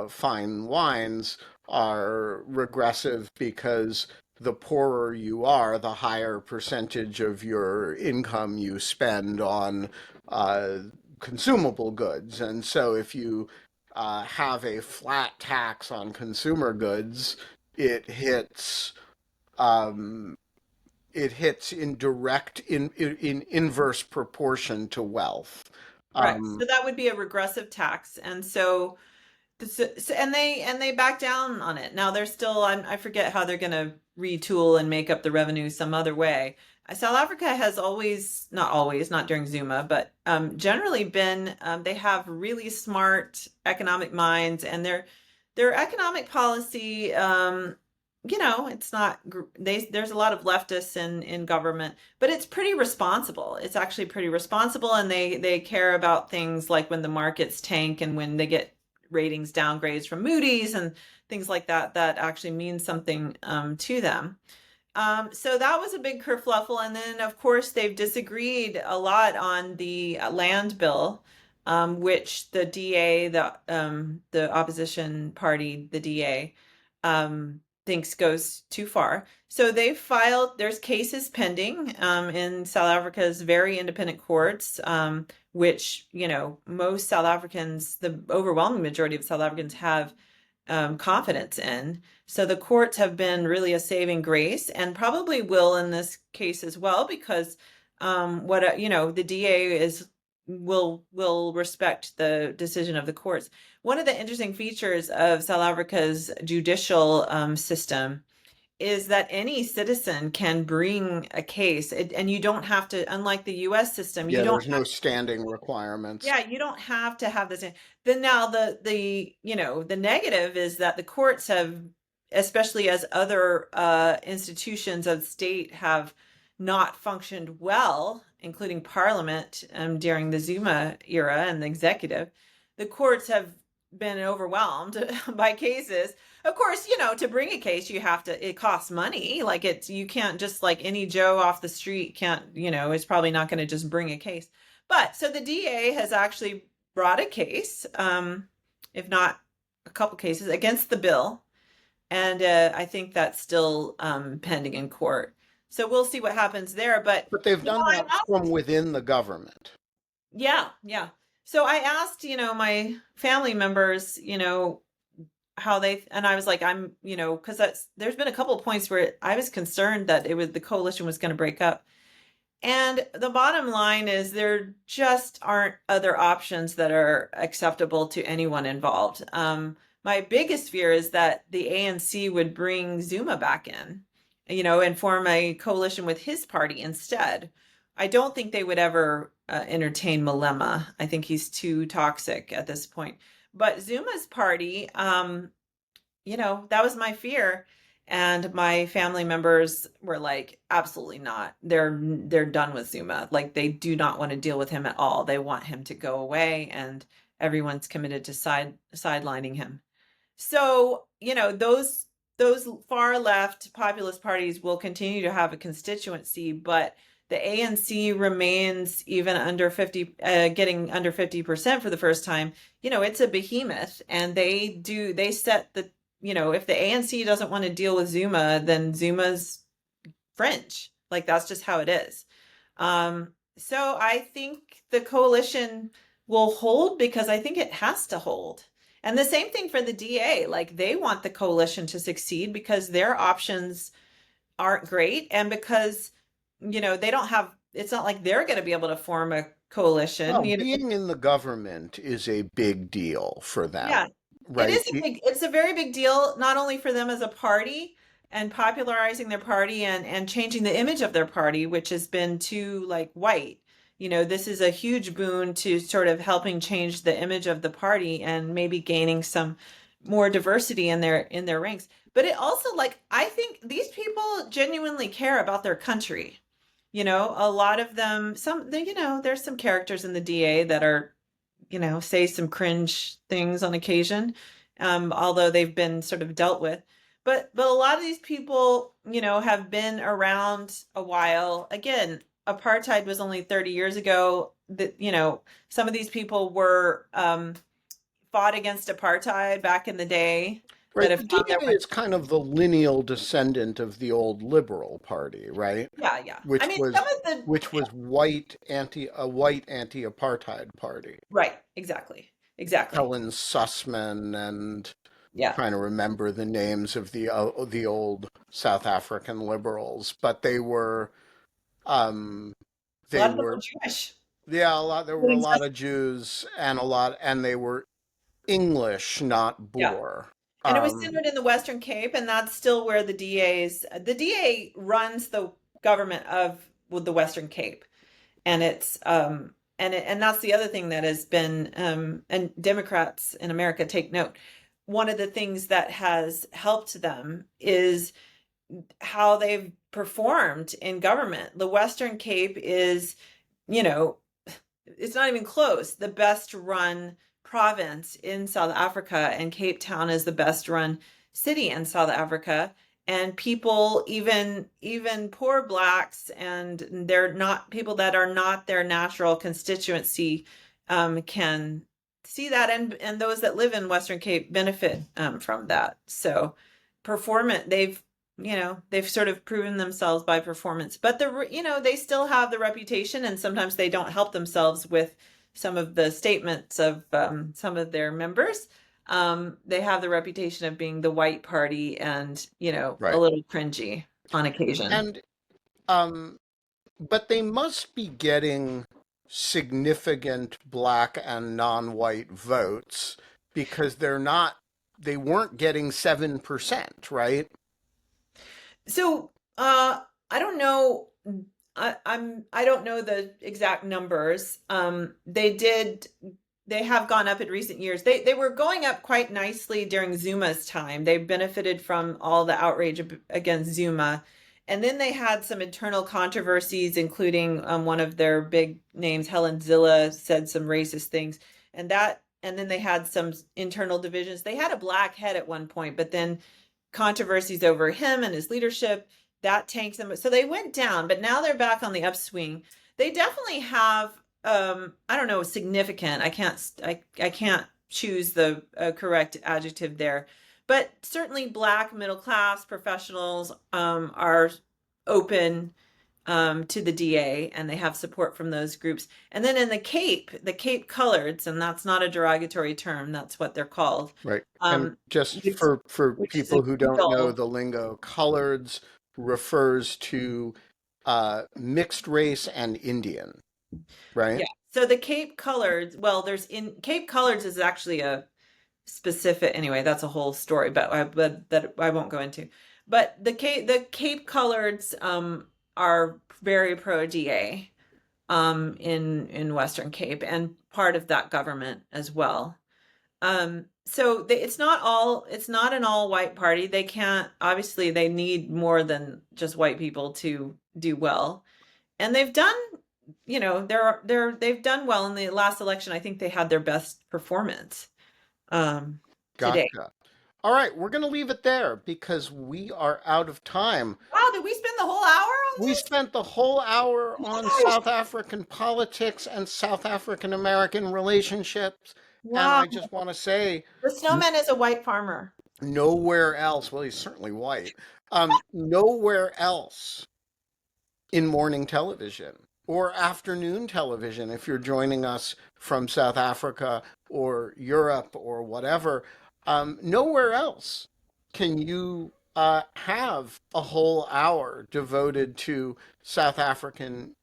fine wines, are regressive because the poorer you are, the higher percentage of your income you spend on uh, consumable goods. And so if you have a flat tax on consumer goods, it hits um, it hits in direct in inverse proportion to wealth. right. Um, So that would be a regressive tax, and and they back down on it. Now they're still, I forget how they're going to retool and make up the revenue some other way. South Africa has always, not during Zuma, but generally been, they have really smart economic minds, and their economic policy, it's not, there's a lot of leftists in government, but it's pretty responsible. It's actually pretty responsible, and they care about things like when the markets tank and when they get ratings downgrades from Moody's and things like that, that actually means something to them. So that was a big kerfluffle. And then, of course, they've disagreed a lot on the land bill, which the DA, the opposition party, the DA, thinks goes too far. So there's cases pending in South Africa's very independent courts, which, most South Africans, the overwhelming majority of South Africans have confidence in. So the courts have been really a saving grace, and probably will in this case as well, because the DA will respect the decision of the courts. One of the interesting features of South Africa's judicial system is that any citizen can bring a case, and you don't have to, unlike the US system, you yeah, don't there's no standing requirements. yeah, you don't have to have this. Then now the negative is that the courts have, especially as other institutions of state have not functioned well, including Parliament, during the Zuma era and the executive, the courts have been overwhelmed by cases. Of course, to bring a case, it costs money. Like, you can't just, like, any Joe off the street can't, is probably not going to just bring a case. But so the DA has actually brought a case, if not a couple cases, against the bill. And I think that's still pending in court. So we'll see what happens there. But, But they've done I that from within the government. yeah, yeah. So I asked, my family members, how and I was like, because there's been a couple of points where I was concerned that the coalition was going to break up. And the bottom line is there just aren't other options that are acceptable to anyone involved. My biggest fear is that the ANC would bring Zuma back in, and form a coalition with his party instead. I don't think they would ever entertain Malema. I think he's too toxic at this point. But Zuma's party, that was my fear. And my family members were like, absolutely not. They're done with Zuma. Like, they do not want to deal with him at all. They want him to go away. And everyone's committed to sidelining him. So, those far left populist parties will continue to have a constituency, but the ANC remains even under 50, getting under 50% for the first time. It's a behemoth, and they set the, if the ANC doesn't want to deal with Zuma, then Zuma's French. Like, that's just how it is. So I think the coalition will hold because I think it has to hold. And the same thing for the DA. Like, they want the coalition to succeed because their options aren't great, and because they don't have. It's not like they're going to be able to form a coalition. Well, being in the government is a big deal for them, Yeah, right? it's a very big deal, not only for them as a party and popularizing their party and changing the image of their party, which has been too like white. This is a huge boon to sort of helping change the image of the party and maybe gaining some more diversity in their ranks. But it also, like, I think these people genuinely care about their country. A lot of them, there's some characters in the DA that are, say some cringe things on occasion, although they've been sort of dealt with. But a lot of these people, have been around a while. Again, apartheid was only 30 years ago. That some of these people were fought against apartheid back in the day. Right, That have the found their DA way. is kind of the lineal descendant of the old Liberal Party, right? Yeah, yeah. I Which mean, was some of the which was a white anti-apartheid party. right, exactly. Helen Sussman and Yeah, trying to remember the names of the old South African liberals, but they were um a they lot of them were were Jewish. yeah, a lot there were a Including lot Sus- of Jews and they were English, not Yeah. Boer. And it was Um, centered in the Western Cape, and that's still where the DA runs the government of the Western Cape, and it's and that's the other thing that has been and Democrats in America take note. One of the things that has helped them is how they've performed in government. The Western Cape is, you know, it's not even close. The best run province in South Africa, and Cape Town is the best run city in South Africa. And people, even poor blacks, and they're not people that are not their natural constituency, can see that, and those that live in Western Cape benefit from that. So, performance they've sort of proven themselves by performance, but they still have the reputation, and sometimes they don't help themselves with some of the statements of some of their members. They have the reputation of being the white party and a right. little cringy on occasion. And um but they must be getting significant black and non-white votes because they weren't getting 7%, right? So I don't know. I don't know the exact numbers. They have gone up in recent years. They were going up quite nicely during Zuma's time. They benefited from all the outrage against Zuma. And then they had some internal controversies, including one of their big names, Helen Zilla, said some racist things. And then they had some internal divisions. They had a black head at one point, but then controversies over him and his leadership that tanked them. So they went down, but now they're back on the upswing. They definitely have I don't know, significant. I can't choose the correct adjective there, but certainly black middle class professionals are open to the DA, and they have support from those groups. And then in the Cape Coloreds, and that's not a derogatory term, that's what they're called. Right. And just Which, for which is a people who don't know creole. the lingo, coloreds refers to mixed race and Indian, right? Yeah. So the Cape Coloreds, well, Cape Coloreds is actually a specific, anyway, that's a whole story, but that I won't go into. But the Cape Coloreds are very pro DA in Western Cape, and part of that government as well. So it's not an all white party. They can't, obviously they need more than just white people to do well. And they've done they've done well in the last election. I think they had their best performance today. Gotcha. All right, we're going to leave it there because we are out of time. Wow, did we spend the whole hour on We this? spent the whole hour on Gosh. South African politics and South African American relationships. And Wow. I just want to say, The snowman is a white farmer. nowhere else, well, he's certainly white, nowhere else in morning television or afternoon television, if you're joining us from South Africa or Europe or whatever, nowhere else can you have a whole hour devoted to South African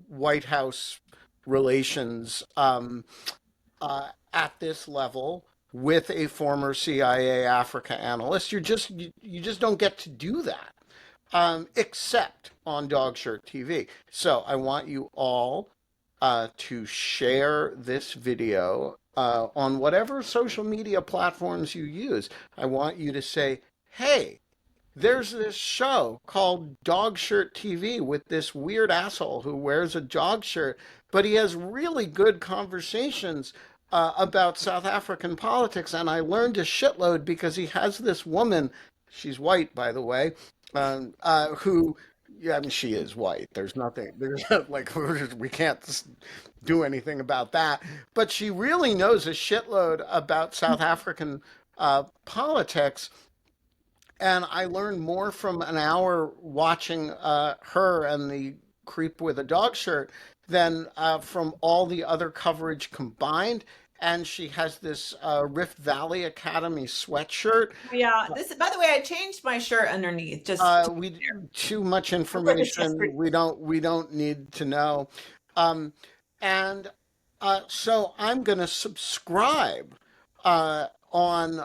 White House relations at this level with a former CIA Africa analyst. You just don't get to do that, except on Dogshirt TV. So I want you all to share this video on whatever social media platforms you use. I want you to say, hey, there's this show called Dog Shirt TV with this weird asshole who wears a dog shirt, but he has really good conversations about South African politics. And I learned a shitload because he has this woman, she's white, by the way, who, yeah, I mean, she is white. There's nothing, there's like, we can't do anything about that. But she really knows a shitload about South African politics, and I learned more from an hour watching her and the creep with a dog shirt than from all the other coverage combined. And she has this Rift Valley Academy sweatshirt. Yeah. By the way, I changed my shirt underneath. We too much It's just information. We don't need to know. Um, and so I'm going to subscribe on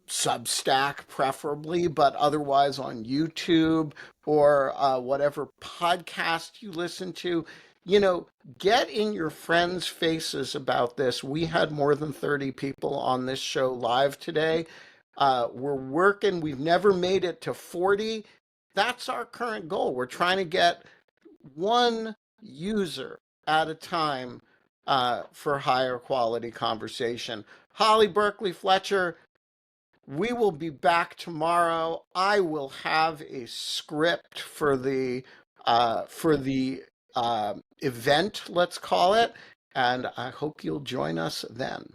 Substack, preferably, but otherwise on YouTube or whatever podcast you listen to. You know, get in your friends' faces about this. We had more than 30 people on this show live today. We're working, we've never made it to 40. That's our current goal. We're trying to get one user at a time for higher quality conversation. Holly, Berkley, Fletcher, we will be back tomorrow. I will have a script for the event, let's call it, and I hope you'll join us then.